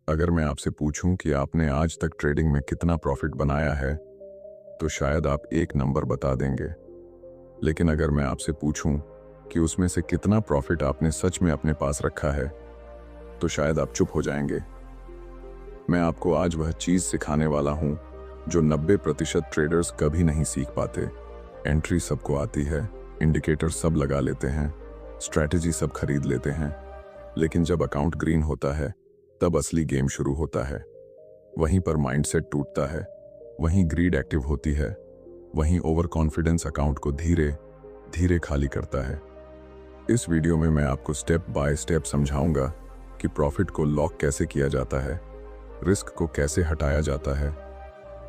अगर मैं आपसे पूछूं कि आपने आज तक ट्रेडिंग में कितना प्रॉफिट बनाया है, तो शायद आप एक नंबर बता देंगे। लेकिन अगर मैं आपसे पूछूं कि उसमें से कितना प्रॉफिट आपने सच में अपने पास रखा है, तो शायद आप चुप हो जाएंगे। मैं आपको आज वह चीज़ सिखाने वाला हूं जो 90% ट्रेडर्स कभी नहीं सीख पाते। एंट्री सबको आती है, इंडिकेटर सब लगा लेते हैं, स्ट्रैटेजी सब खरीद लेते हैं, लेकिन जब अकाउंट ग्रीन होता है तब असली गेम शुरू होता है। वहीं पर माइंडसेट टूटता है, वहीं ग्रीड एक्टिव होती है, वहीं ओवर कॉन्फिडेंस अकाउंट को धीरे धीरे खाली करता है। इस वीडियो में मैं आपको स्टेप बाय स्टेप समझाऊंगा कि प्रॉफिट को लॉक कैसे किया जाता है, रिस्क को कैसे हटाया जाता है,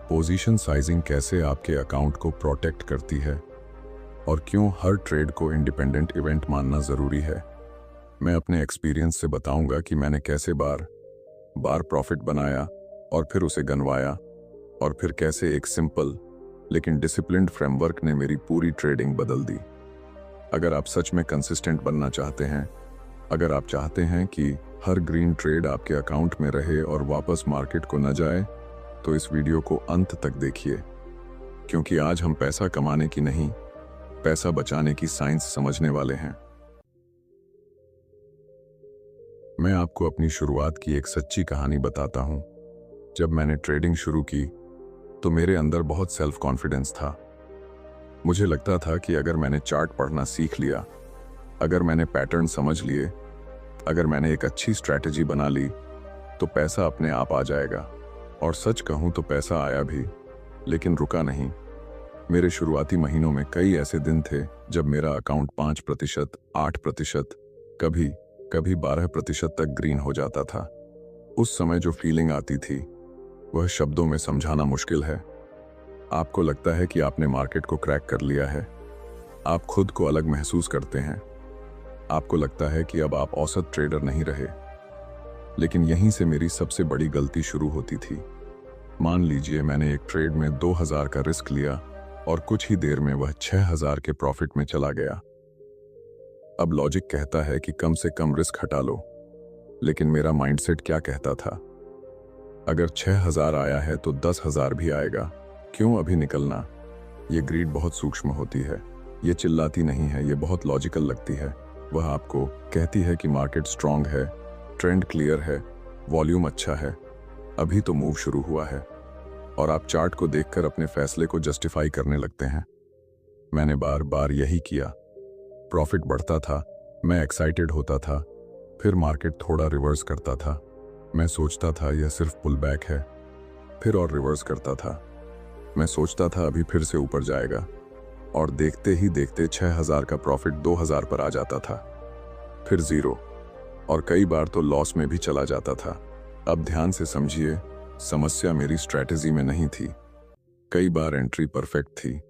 पोजीशन साइजिंग कैसे आपके अकाउंट को प्रोटेक्ट करती है, और क्यों हर ट्रेड को इंडिपेंडेंट इवेंट मानना ज़रूरी है। मैं अपने एक्सपीरियंस से बताऊंगा कि मैंने कैसे बार बार प्रॉफिट बनाया और फिर उसे गनवाया, और फिर कैसे एक सिंपल लेकिन डिसिप्लिन्ड फ्रेमवर्क ने मेरी पूरी ट्रेडिंग बदल दी। अगर आप सच में कंसिस्टेंट बनना चाहते हैं, अगर आप चाहते हैं कि हर ग्रीन ट्रेड आपके अकाउंट में रहे और वापस मार्केट को न जाए, तो इस वीडियो को अंत तक देखिए, क्योंकि आज हम पैसा कमाने की नहीं, पैसा बचाने की साइंस समझने वाले हैं। मैं आपको अपनी शुरुआत की एक सच्ची कहानी बताता हूं। जब मैंने ट्रेडिंग शुरू की तो मेरे अंदर बहुत सेल्फ कॉन्फिडेंस था। मुझे लगता था कि अगर मैंने चार्ट पढ़ना सीख लिया, अगर मैंने पैटर्न समझ लिए, अगर मैंने एक अच्छी स्ट्रैटेजी बना ली, तो पैसा अपने आप आ जाएगा। और सच कहूं तो पैसा आया भी, लेकिन रुका नहीं। मेरे शुरुआती महीनों में कई ऐसे दिन थे जब मेरा अकाउंट 5%, 8%, कभी कभी 12% तक ग्रीन हो जाता था। उस समय जो फीलिंग आती थी वह शब्दों में समझाना मुश्किल है। आपको लगता है कि आपने मार्केट को क्रैक कर लिया है, आप खुद को अलग महसूस करते हैं, आपको लगता है कि अब आप औसत ट्रेडर नहीं रहे। लेकिन यहीं से मेरी सबसे बड़ी गलती शुरू होती थी। मान लीजिए मैंने एक ट्रेड में 2000 का रिस्क लिया और कुछ ही देर में वह 6000 के प्रॉफिट में चला गया। अब लॉजिक कहता है कि कम से कम रिस्क हटा लो, लेकिन मेरा माइंडसेट क्या कहता था? अगर 6000 आया है तो 10,000 भी आएगा, क्यों अभी निकलना? ये ग्रीड बहुत सूक्ष्म होती है, ये चिल्लाती नहीं है, ये बहुत लॉजिकल लगती है। वह आपको कहती है कि मार्केट स्ट्रांग है, ट्रेंड क्लियर है, वॉल्यूम अच्छा है, अभी तो मूव शुरू हुआ है, और आप चार्ट को देखकर अपने फैसले को जस्टिफाई करने लगते हैं। मैंने बार बार यही किया। प्रॉफिट बढ़ता था, मैं एक्साइटेड होता था, फिर मार्केट थोड़ा रिवर्स करता था, मैं सोचता था यह सिर्फ पुल बैक है, फिर और रिवर्स करता था, मैं सोचता था अभी फिर से ऊपर जाएगा, और देखते ही देखते 6000 का प्रॉफिट 2000 पर आ जाता था, फिर जीरो, और कई बार तो लॉस में भी चला जाता था। अब ध्यान से समझिए, समस्या मेरी स्ट्रैटेजी में नहीं थी, कई बार एंट्री परफेक्ट थी।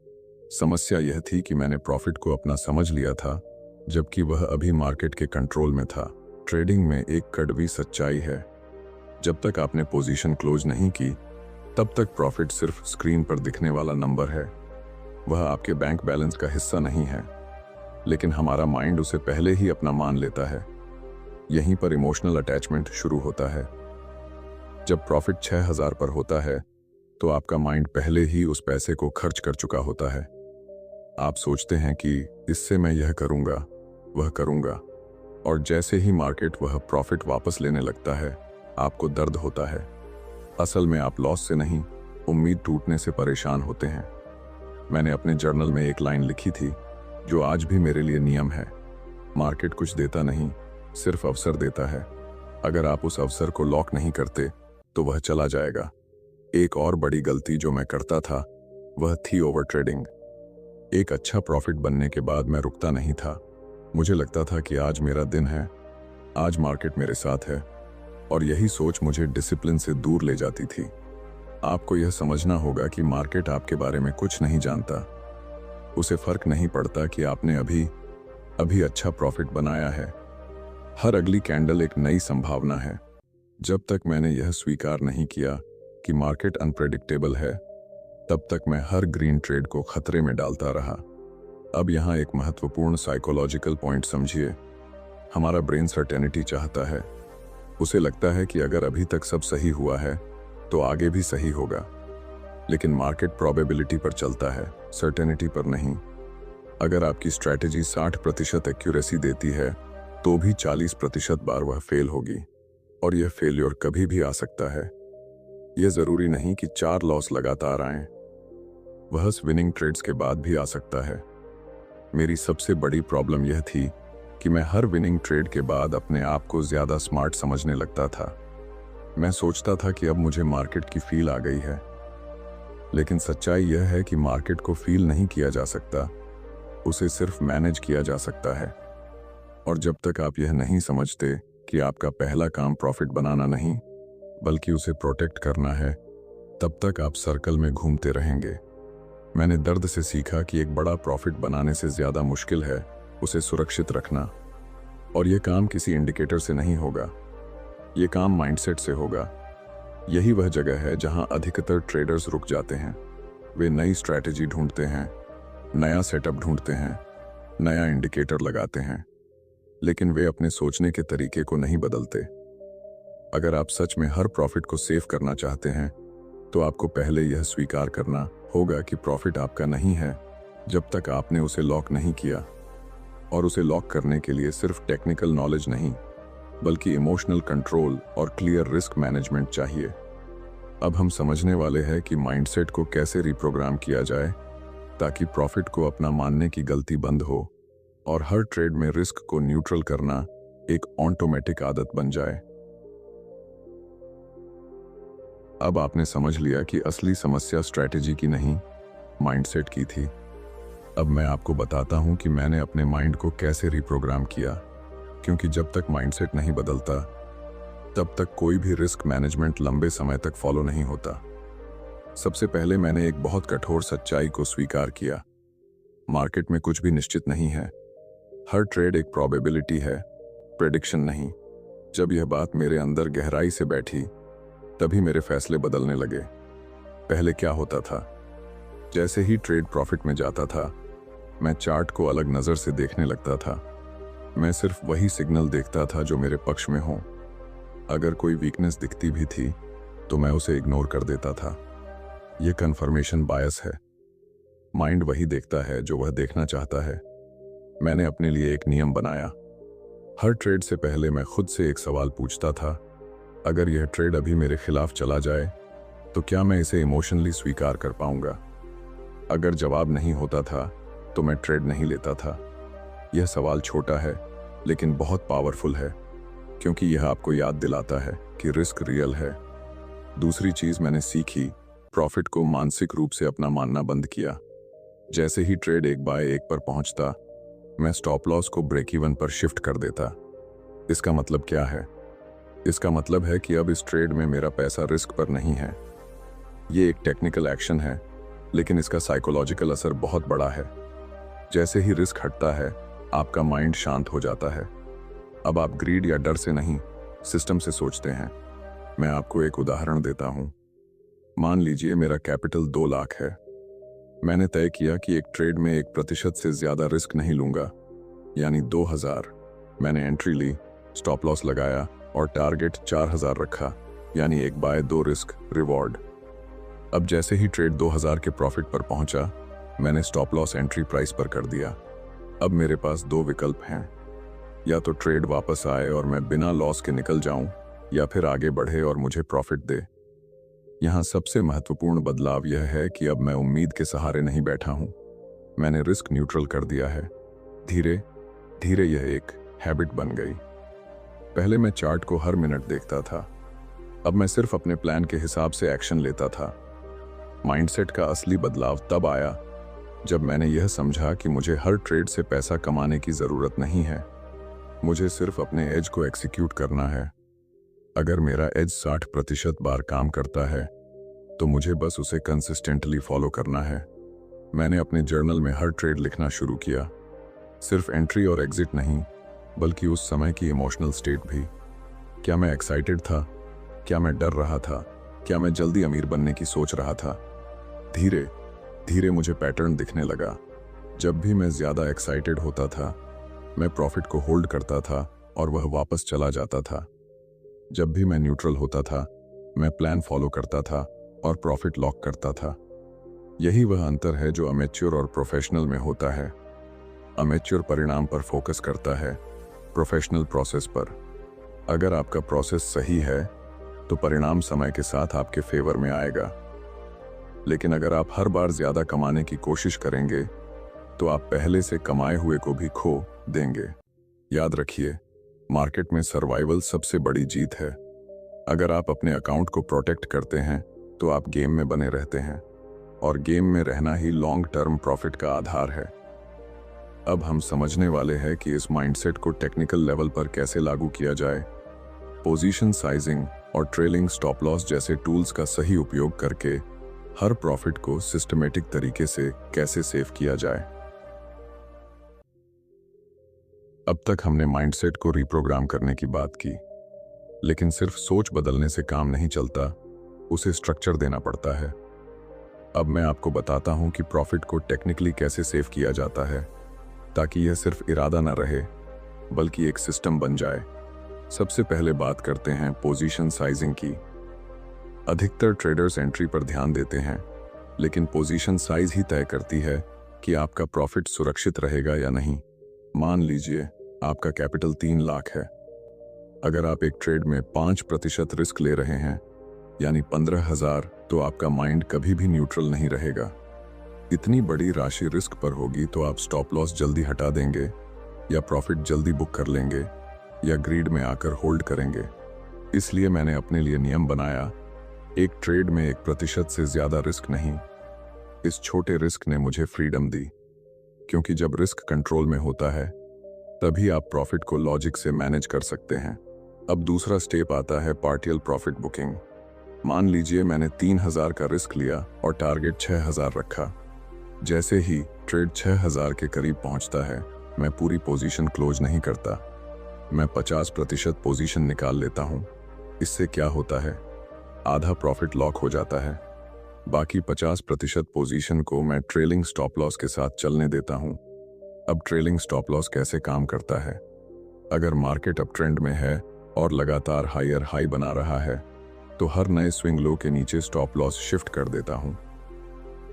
समस्या यह थी कि मैंने प्रॉफिट को अपना समझ लिया था, जबकि वह अभी मार्केट के कंट्रोल में था। ट्रेडिंग में एक कड़वी सच्चाई है, जब तक आपने पोजीशन क्लोज नहीं की, तब तक प्रॉफिट सिर्फ स्क्रीन पर दिखने वाला नंबर है, वह आपके बैंक बैलेंस का हिस्सा नहीं है। लेकिन हमारा माइंड उसे पहले ही अपना मान लेता है। यहीं पर इमोशनल अटैचमेंट शुरू होता है। जब प्रॉफिट 6000 पर होता है तो आपका माइंड पहले ही उस पैसे को खर्च कर चुका होता है। आप सोचते हैं कि इससे मैं यह करूंगा, वह करूंगा, और जैसे ही मार्केट वह प्रॉफिट वापस लेने लगता है, आपको दर्द होता है। असल में आप लॉस से नहीं, उम्मीद टूटने से परेशान होते हैं। मैंने अपने जर्नल में एक लाइन लिखी थी जो आज भी मेरे लिए नियम है। मार्केट कुछ देता नहीं, सिर्फ अवसर देता है। अगर आप उस अवसर को लॉक नहीं करते तो वह चला जाएगा। एक और बड़ी गलती जो मैं करता था वह थी ओवर ट्रेडिंग। एक अच्छा प्रॉफिट बनने के बाद मैं रुकता नहीं था। मुझे लगता था कि आज मेरा दिन है, आज मार्केट मेरे साथ है, और यही सोच मुझे डिसिप्लिन से दूर ले जाती थी। आपको यह समझना होगा कि मार्केट आपके बारे में कुछ नहीं जानता। उसे फर्क नहीं पड़ता कि आपने अभी अच्छा प्रॉफिट बनाया है। हर अगली कैंडल एक नई संभावना है। जब तक मैंने यह स्वीकार नहीं किया कि मार्केट अनप्रेडिक्टेबल है, तब तक मैं हर ग्रीन ट्रेड को खतरे में डालता रहा। अब यहाँ एक महत्वपूर्ण साइकोलॉजिकल पॉइंट समझिए। हमारा ब्रेन सर्टेनिटी चाहता है। उसे लगता है कि अगर अभी तक सब सही हुआ है तो आगे भी सही होगा। लेकिन मार्केट प्रोबेबिलिटी पर चलता है, सर्टेनिटी पर नहीं। अगर आपकी स्ट्रैटेजी 60% एक्यूरेसी देती है तो भी 40% बार वह फेल होगी, और यह फेल्योर कभी भी आ सकता है। यह जरूरी नहीं कि 4 लॉस लगातार आएं, वह विनिंग ट्रेड्स के बाद भी आ सकता है। मेरी सबसे बड़ी प्रॉब्लम यह थी कि मैं हर विनिंग ट्रेड के बाद अपने आप को ज्यादा स्मार्ट समझने लगता था। मैं सोचता था कि अब मुझे मार्केट की फील आ गई है, लेकिन सच्चाई यह है कि मार्केट को फील नहीं किया जा सकता, उसे सिर्फ मैनेज किया जा सकता है। और जब तक आप यह नहीं समझते कि आपका पहला काम प्रॉफिट बनाना नहीं बल्कि उसे प्रोटेक्ट करना है, तब तक आप सर्कल में घूमते रहेंगे। मैंने दर्द से सीखा कि एक बड़ा प्रॉफिट बनाने से ज्यादा मुश्किल है उसे सुरक्षित रखना, और यह काम किसी इंडिकेटर से नहीं होगा, यह काम माइंडसेट से होगा। यही वह जगह है जहां अधिकतर ट्रेडर्स रुक जाते हैं। वे नई स्ट्रैटेजी ढूंढते हैं, नया सेटअप ढूंढते हैं, नया इंडिकेटर लगाते हैं, लेकिन वे अपने सोचने के तरीके को नहीं बदलते। अगर आप सच में हर प्रॉफिट को सेव करना चाहते हैं तो आपको पहले यह स्वीकार करना होगा कि प्रॉफिट आपका नहीं है जब तक आपने उसे लॉक नहीं किया। और उसे लॉक करने के लिए सिर्फ टेक्निकल नॉलेज नहीं बल्कि इमोशनल कंट्रोल और क्लियर रिस्क मैनेजमेंट चाहिए। अब हम समझने वाले हैं कि माइंडसेट को कैसे रिप्रोग्राम किया जाए ताकि प्रॉफिट को अपना मानने की गलती बंद हो और हर ट्रेड में रिस्क को न्यूट्रल करना एक ऑटोमेटिक आदत बन जाए। अब आपने समझ लिया कि असली समस्या स्ट्रैटेजी की नहीं, माइंडसेट की थी। अब मैं आपको बताता हूं कि मैंने अपने माइंड को कैसे रिप्रोग्राम किया, क्योंकि जब तक माइंडसेट नहीं बदलता तब तक कोई भी रिस्क मैनेजमेंट लंबे समय तक फॉलो नहीं होता। सबसे पहले मैंने एक बहुत कठोर सच्चाई को स्वीकार किया। मार्केट में कुछ भी निश्चित नहीं है, हर ट्रेड एक प्रोबेबिलिटी है, प्रेडिक्शन नहीं। जब यह बात मेरे अंदर गहराई से बैठी तभी मेरे फैसले बदलने लगे। पहले क्या होता था, जैसे ही ट्रेड प्रॉफिट में जाता था मैं चार्ट को अलग नज़र से देखने लगता था। मैं सिर्फ वही सिग्नल देखता था जो मेरे पक्ष में हो। अगर कोई वीकनेस दिखती भी थी तो मैं उसे इग्नोर कर देता था। यह कन्फर्मेशन बायस है। माइंड वही देखता है जो वह देखना चाहता है। मैंने अपने लिए एक नियम बनाया। हर ट्रेड से पहले मैं खुद से एक सवाल पूछता था, अगर यह ट्रेड अभी मेरे खिलाफ चला जाए तो क्या मैं इसे इमोशनली स्वीकार कर पाऊंगा? अगर जवाब नहीं होता था तो मैं ट्रेड नहीं लेता था। यह सवाल छोटा है लेकिन बहुत पावरफुल है, क्योंकि यह आपको याद दिलाता है कि रिस्क रियल है। दूसरी चीज मैंने सीखी, प्रॉफिट को मानसिक रूप से अपना मानना बंद किया। जैसे ही ट्रेड 1/1 पर पहुंचता मैं स्टॉप लॉस को ब्रेक इवन पर शिफ्ट कर देता। इसका मतलब क्या है? इसका मतलब है कि अब इस ट्रेड में मेरा पैसा रिस्क पर नहीं है। ये एक टेक्निकल एक्शन है लेकिन इसका साइकोलॉजिकल असर बहुत बड़ा है। जैसे ही रिस्क हटता है आपका माइंड शांत हो जाता है। अब आप ग्रीड या डर से नहीं, सिस्टम से सोचते हैं। मैं आपको एक उदाहरण देता हूं। मान लीजिए मेरा कैपिटल 2 लाख है। मैंने तय किया कि एक ट्रेड में 1% से ज्यादा रिस्क नहीं लूंगा, यानी 2000। मैंने एंट्री ली, स्टॉप लॉस लगाया और टारगेट 4000 रखा, यानी 1/2 रिस्क रिवॉर्ड। अब जैसे ही ट्रेड 2000 के प्रॉफिट पर पहुंचा मैंने स्टॉप लॉस एंट्री प्राइस पर कर दिया। अब मेरे पास 2 विकल्प हैं, या तो ट्रेड वापस आए और मैं बिना लॉस के निकल जाऊं, या फिर आगे बढ़े और मुझे प्रॉफिट दे। यहां सबसे महत्वपूर्ण बदलाव यह है कि अब मैं उम्मीद के सहारे नहीं बैठा हूं, मैंने रिस्क न्यूट्रल कर दिया है। धीरे धीरे यह एक हैबिट बन गई। पहले मैं चार्ट को हर मिनट देखता था, अब मैं सिर्फ अपने प्लान के हिसाब से एक्शन लेता था। माइंडसेट का असली बदलाव तब आया जब मैंने यह समझा कि मुझे हर ट्रेड से पैसा कमाने की जरूरत नहीं है, मुझे सिर्फ अपने एज को एक्सिक्यूट करना है। अगर मेरा एज 60% बार काम करता है तो मुझे बस उसे कंसिस्टेंटली फॉलो करना है। मैंने अपने जर्नल में हर ट्रेड लिखना शुरू किया, सिर्फ एंट्री और एग्जिट नहीं बल्कि उस समय की इमोशनल स्टेट भी। क्या मैं एक्साइटेड था? क्या मैं डर रहा था? क्या मैं जल्दी अमीर बनने की सोच रहा था? धीरे धीरे मुझे पैटर्न दिखने लगा। जब भी मैं ज्यादा एक्साइटेड होता था मैं प्रॉफिट को होल्ड करता था और वह वापस चला जाता था। जब भी मैं न्यूट्रल होता था, मैं प्लान फॉलो करता था और प्रॉफिट लॉक करता था। यही वह अंतर है जो अमेच्योर और प्रोफेशनल में होता है। अमेच्योर परिणाम पर फोकस करता है, प्रोफेशनल प्रोसेस पर। अगर आपका प्रोसेस सही है तो परिणाम समय के साथ आपके फेवर में आएगा। लेकिन अगर आप हर बार ज्यादा कमाने की कोशिश करेंगे तो आप पहले से कमाए हुए को भी खो देंगे। याद रखिए, मार्केट में सर्वाइवल सबसे बड़ी जीत है। अगर आप अपने अकाउंट को प्रोटेक्ट करते हैं तो आप गेम में बने रहते हैं, और गेम में रहना ही लॉन्ग टर्म प्रॉफिट का आधार है। अब हम समझने वाले हैं कि इस माइंडसेट को टेक्निकल लेवल पर कैसे लागू किया जाए। पोजीशन साइजिंग और ट्रेलिंग स्टॉप लॉस जैसे टूल्स का सही उपयोग करके हर प्रॉफिट को सिस्टमेटिक तरीके से कैसे सेव किया जाए। अब तक हमने माइंडसेट को रिप्रोग्राम करने की बात की, लेकिन सिर्फ सोच बदलने से काम नहीं चलता, उसे स्ट्रक्चर देना पड़ता है। अब मैं आपको बताता हूं कि प्रॉफिट को टेक्निकली कैसे सेव किया जाता है, ताकि यह सिर्फ इरादा न रहे बल्कि एक सिस्टम बन जाए। सबसे पहले बात करते हैं पोजीशन साइजिंग की। अधिकतर ट्रेडर्स एंट्री पर ध्यान देते हैं, लेकिन पोजीशन साइज ही तय करती है कि आपका प्रॉफिट सुरक्षित रहेगा या नहीं। मान लीजिए आपका कैपिटल 3 लाख है। अगर आप एक ट्रेड में 5% रिस्क ले रहे हैं, यानी 15,000, तो आपका माइंड कभी भी न्यूट्रल नहीं रहेगा। इतनी बड़ी राशि रिस्क पर होगी तो आप स्टॉप लॉस जल्दी हटा देंगे, या प्रॉफिट जल्दी बुक कर लेंगे, या ग्रीड में आकर होल्ड करेंगे। इसलिए मैंने अपने लिए नियम बनाया, एक ट्रेड में 1% से ज्यादा रिस्क नहीं। इस छोटे रिस्क ने मुझे फ्रीडम दी, क्योंकि जब रिस्क कंट्रोल में होता है तभी आप प्रॉफिट को लॉजिक से मैनेज कर सकते हैं। अब दूसरा स्टेप आता है पार्शियल प्रॉफिट बुकिंग। मान लीजिए मैंने 3,000 का रिस्क लिया और टारगेट 6,000 रखा। जैसे ही ट्रेड 6,000 के करीब पहुंचता है, मैं पूरी पोजीशन क्लोज नहीं करता, मैं 50% पोजीशन निकाल लेता हूं। इससे क्या होता है, आधा प्रॉफिट लॉक हो जाता है। बाकी 50% पोजीशन को मैं ट्रेलिंग स्टॉप लॉस के साथ चलने देता हूं। अब ट्रेलिंग स्टॉप लॉस कैसे काम करता है? अगर मार्केट अप ट्रेंड में है और लगातार हायर हाई बना रहा है, तो हर नए स्विंग लो के नीचे स्टॉप लॉस शिफ्ट कर देता हूं।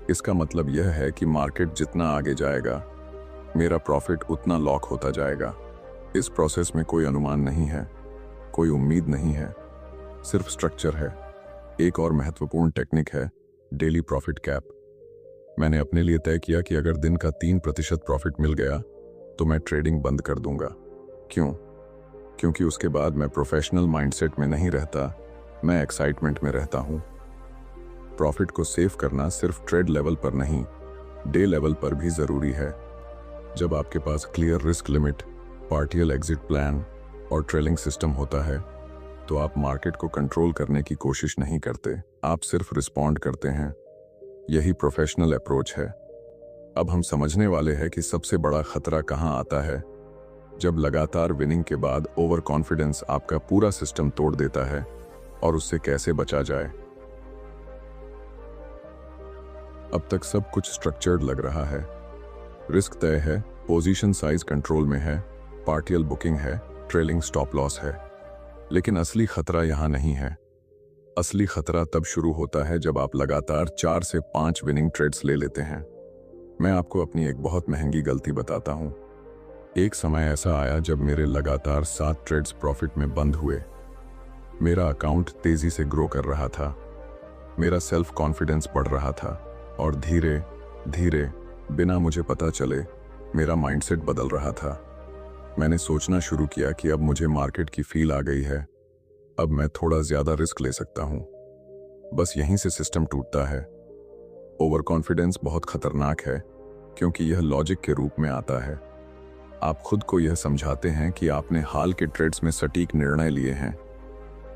इसका मतलब यह है कि मार्केट जितना आगे जाएगा, मेरा प्रॉफिट उतना लॉक होता जाएगा। इस प्रोसेस में कोई अनुमान नहीं है, कोई उम्मीद नहीं है, सिर्फ स्ट्रक्चर है। एक और महत्वपूर्ण टेक्निक है डेली प्रॉफिट कैप। मैंने अपने लिए तय किया कि अगर दिन का 3% प्रॉफिट मिल गया तो मैं ट्रेडिंग बंद कर दूंगा। क्यों? क्योंकि उसके बाद मैं प्रोफेशनल माइंडसेट में नहीं रहता, मैं एक्साइटमेंट में रहता हूं। प्रॉफिट को सेव करना सिर्फ ट्रेड लेवल पर नहीं, डे लेवल पर भी जरूरी है। जब आपके पास clear risk limit, partial exit plan और ट्रेलिंग सिस्टम होता है, तो आप मार्केट को कंट्रोल करने की कोशिश नहीं करते, आप सिर्फ रिस्पॉन्ड करते हैं। यही प्रोफेशनल अप्रोच है। अब हम समझने वाले हैं कि सबसे बड़ा खतरा कहां आता है, जब लगातार विनिंग के बाद ओवर कॉन्फिडेंस आपका पूरा सिस्टम तोड़ देता है, और उससे कैसे बचा जाए। अब तक सब कुछ स्ट्रक्चर्ड लग रहा है, रिस्क तय है, पोजीशन साइज कंट्रोल में है, पार्शियल बुकिंग है, ट्रेलिंग स्टॉप लॉस है। लेकिन असली खतरा यहां नहीं है। असली खतरा तब शुरू होता है जब आप लगातार 4 से 5 विनिंग ट्रेड्स ले लेते हैं। मैं आपको अपनी एक बहुत महंगी गलती बताता हूं। एक समय ऐसा आया जब मेरे लगातार 7 ट्रेड्स प्रॉफिट में बंद हुए। मेरा अकाउंट तेजी से ग्रो कर रहा था, मेरा सेल्फ कॉन्फिडेंस बढ़ रहा था, और धीरे धीरे बिना मुझे पता चले मेरा माइंडसेट बदल रहा था। मैंने सोचना शुरू किया कि अब मुझे मार्केट की फील आ गई है, अब मैं थोड़ा ज्यादा रिस्क ले सकता हूं। बस यहीं से सिस्टम टूटता है। ओवर कॉन्फिडेंस बहुत खतरनाक है, क्योंकि यह लॉजिक के रूप में आता है। आप खुद को यह समझाते हैं कि आपने हाल के ट्रेड्स में सटीक निर्णय लिए हैं,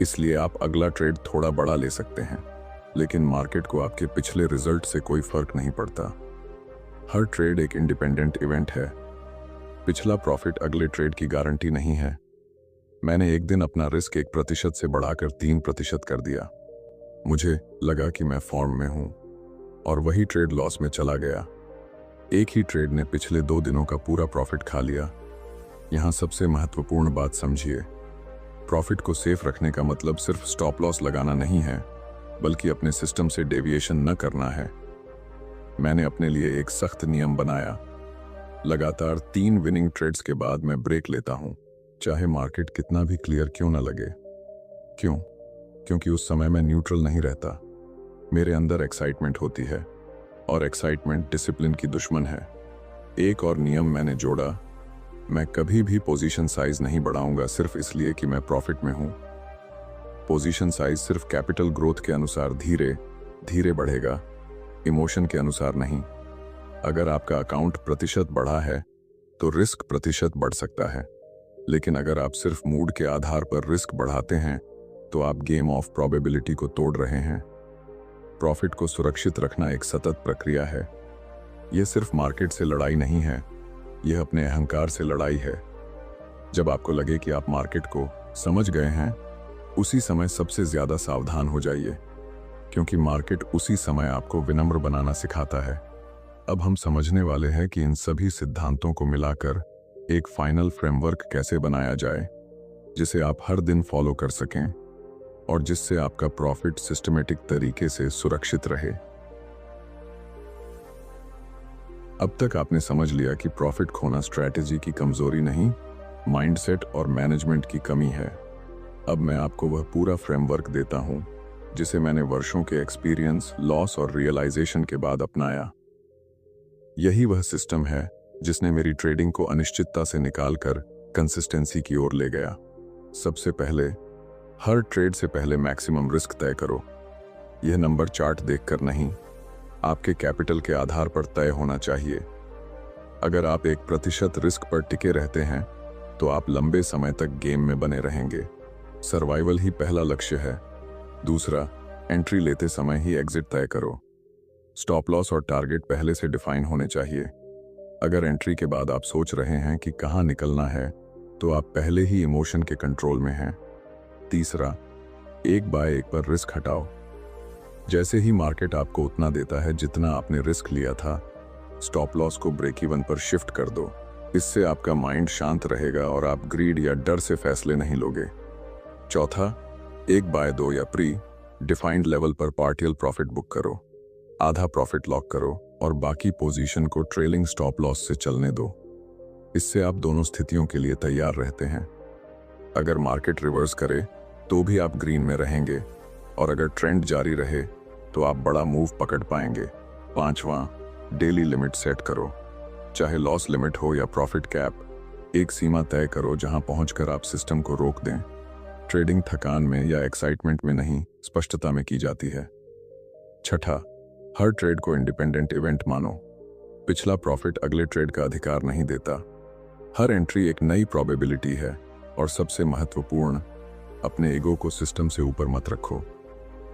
इसलिए आप अगला ट्रेड थोड़ा बड़ा ले सकते हैं। लेकिन मार्केट को आपके पिछले रिजल्ट से कोई फर्क नहीं पड़ता। हर ट्रेड एक इंडिपेंडेंट इवेंट है। पिछला प्रॉफिट अगले ट्रेड की गारंटी नहीं है। मैंने एक दिन अपना रिस्क 1% से बढ़ाकर 3% कर दिया। मुझे लगा कि मैं फॉर्म में हूं, और वही ट्रेड लॉस में चला गया। एक ही ट्रेड ने पिछले 2 दिनों का पूरा प्रॉफिट खा लिया। यहां सबसे महत्वपूर्ण बात समझिए, प्रॉफिट को सेफ रखने का मतलब सिर्फ स्टॉप लॉस लगाना नहीं है, बल्कि अपने सिस्टम से डेविएशन न करना है। मैंने अपने लिए एक सख्त नियम बनाया। लगातार 3 विनिंग ट्रेड्स के बाद मैं ब्रेक लेता हूं, चाहे मार्केट कितना भी क्लियर क्यों ना लगे। क्यों? क्योंकि उस समय मैं न्यूट्रल नहीं रहता। मेरे अंदर एक्साइटमेंट होती है, और एक्साइटमेंट डिसिप्लिन की दुश्मन है। एक और नियम मैंने जोड़ा, मैं कभी भी पोजीशन साइज नहीं बढ़ाऊंगा सिर्फ इसलिए कि मैं प्रॉफिट में हूं। पोजीशन साइज सिर्फ कैपिटल ग्रोथ के अनुसार धीरे धीरे बढ़ेगा, इमोशन के अनुसार नहीं। अगर आपका अकाउंट प्रतिशत बढ़ा है तो रिस्क प्रतिशत बढ़ सकता है, लेकिन अगर आप सिर्फ मूड के आधार पर रिस्क बढ़ाते हैं तो आप गेम ऑफ प्रोबेबिलिटी को तोड़ रहे हैं। प्रॉफिट को सुरक्षित रखना एक सतत प्रक्रिया है। यह सिर्फ मार्केट से लड़ाई नहीं है, यह अपने अहंकार से लड़ाई है। जब आपको लगे कि आप मार्केट को समझ गए हैं, उसी समय सबसे ज्यादा सावधान हो जाइए, क्योंकि मार्केट उसी समय आपको विनम्र बनाना सिखाता है। अब हम समझने वाले हैं कि इन सभी सिद्धांतों को मिलाकर एक फाइनल फ्रेमवर्क कैसे बनाया जाए, जिसे आप हर दिन फॉलो कर सकें और जिससे आपका प्रॉफिट सिस्टमेटिक तरीके से सुरक्षित रहे। अब तक आपने समझ लिया कि प्रॉफिट खोना स्ट्रैटेजी की कमजोरी नहीं, माइंडसेट और मैनेजमेंट की कमी है। अब मैं आपको वह पूरा फ्रेमवर्क देता हूं जिसे मैंने वर्षों के एक्सपीरियंस, लॉस और रियलाइजेशन के बाद अपनाया। यही वह सिस्टम है जिसने मेरी ट्रेडिंग को अनिश्चितता से निकालकर कंसिस्टेंसी की ओर ले गया। सबसे पहले, हर ट्रेड से पहले मैक्सिमम रिस्क तय करो। यह नंबर चार्ट देखकर नहीं, आपके कैपिटल के आधार पर तय होना चाहिए। अगर आप 1% रिस्क पर टिके रहते हैं तो आप लंबे समय तक गेम में बने रहेंगे। सर्वाइवल ही पहला लक्ष्य है। दूसरा, एंट्री लेते समय ही एग्जिट तय करो। स्टॉप लॉस और टारगेट पहले से डिफाइन होने चाहिए। अगर एंट्री के बाद आप सोच रहे हैं कि कहां निकलना है, तो आप पहले ही इमोशन के कंट्रोल में हैं। तीसरा, एक बाय एक पर रिस्क हटाओ। जैसे ही मार्केट आपको उतना देता है जितना आपने रिस्क लिया था, स्टॉप लॉस को ब्रेक इवन पर शिफ्ट कर दो। इससे आपका माइंड शांत रहेगा और आप ग्रीड या डर से फैसले नहीं लोगे। चौथा, 1/2 या प्री डिफाइंड लेवल पर पार्टियल प्रॉफिट बुक करो। आधा प्रॉफिट लॉक करो और बाकी पोजीशन को ट्रेलिंग स्टॉप लॉस से चलने दो। इससे आप दोनों स्थितियों के लिए तैयार रहते हैं। अगर मार्केट रिवर्स करे तो भी आप ग्रीन में रहेंगे, और अगर ट्रेंड जारी रहे तो आप बड़ा मूव पकड़ पाएंगे। पांचवां, डेली लिमिट सेट करो। चाहे लॉस लिमिट हो या प्रॉफिट कैप, एक सीमा तय करो जहां पहुंचकर आप सिस्टम को रोक दें। ट्रेडिंग थकान में या एक्साइटमेंट में नहीं, स्पष्टता में की जाती है। छठा, हर ट्रेड को इंडिपेंडेंट इवेंट मानो। पिछला प्रॉफिट अगले ट्रेड का अधिकार नहीं देता। हर एंट्री एक नई प्रोबेबिलिटी है। और सबसे महत्वपूर्ण, अपने ईगो को सिस्टम से ऊपर मत रखो।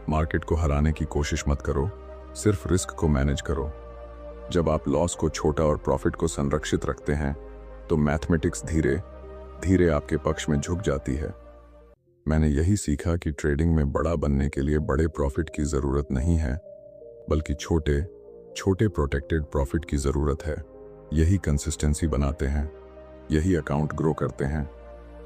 मार्केट को हराने की कोशिश मत करो, सिर्फ रिस्क को मैनेज करो। जब आप लॉस को छोटा और प्रॉफिट को संरक्षित रखते हैं तो मैथमेटिक्स धीरे धीरे आपके पक्ष में झुक जाती है। मैंने यही सीखा कि ट्रेडिंग में बड़ा बनने के लिए बड़े प्रॉफिट की जरूरत नहीं है, बल्कि छोटे छोटे प्रोटेक्टेड प्रॉफिट की जरूरत है। यही कंसिस्टेंसी बनाते हैं, यही अकाउंट ग्रो करते हैं।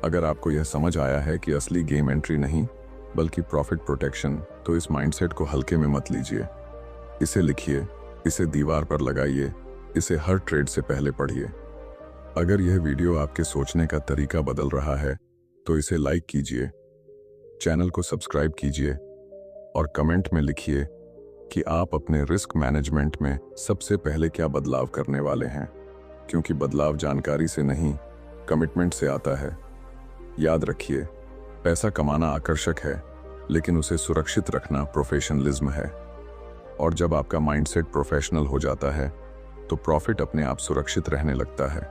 अगर आपको यह समझ आया है कि असली गेम एंट्री नहीं बल्कि प्रॉफिट प्रोटेक्शन, तो इस माइंडसेट को हल्के में मत लीजिए। इसे लिखिए, इसे दीवार पर लगाइए, इसे हर ट्रेड से पहले पढ़िए। अगर यह वीडियो आपके सोचने का तरीका बदल रहा है तो इसे लाइक कीजिए, चैनल को सब्सक्राइब कीजिए और कमेंट में लिखिए कि आप अपने रिस्क मैनेजमेंट में सबसे पहले क्या बदलाव करने वाले हैं, क्योंकि बदलाव जानकारी से नहीं, कमिटमेंट से आता है। याद रखिए, पैसा कमाना आकर्षक है, लेकिन उसे सुरक्षित रखना प्रोफेशनलिज्म है। और जब आपका माइंडसेट प्रोफेशनल हो जाता है तो प्रॉफिट अपने आप सुरक्षित रहने लगता है।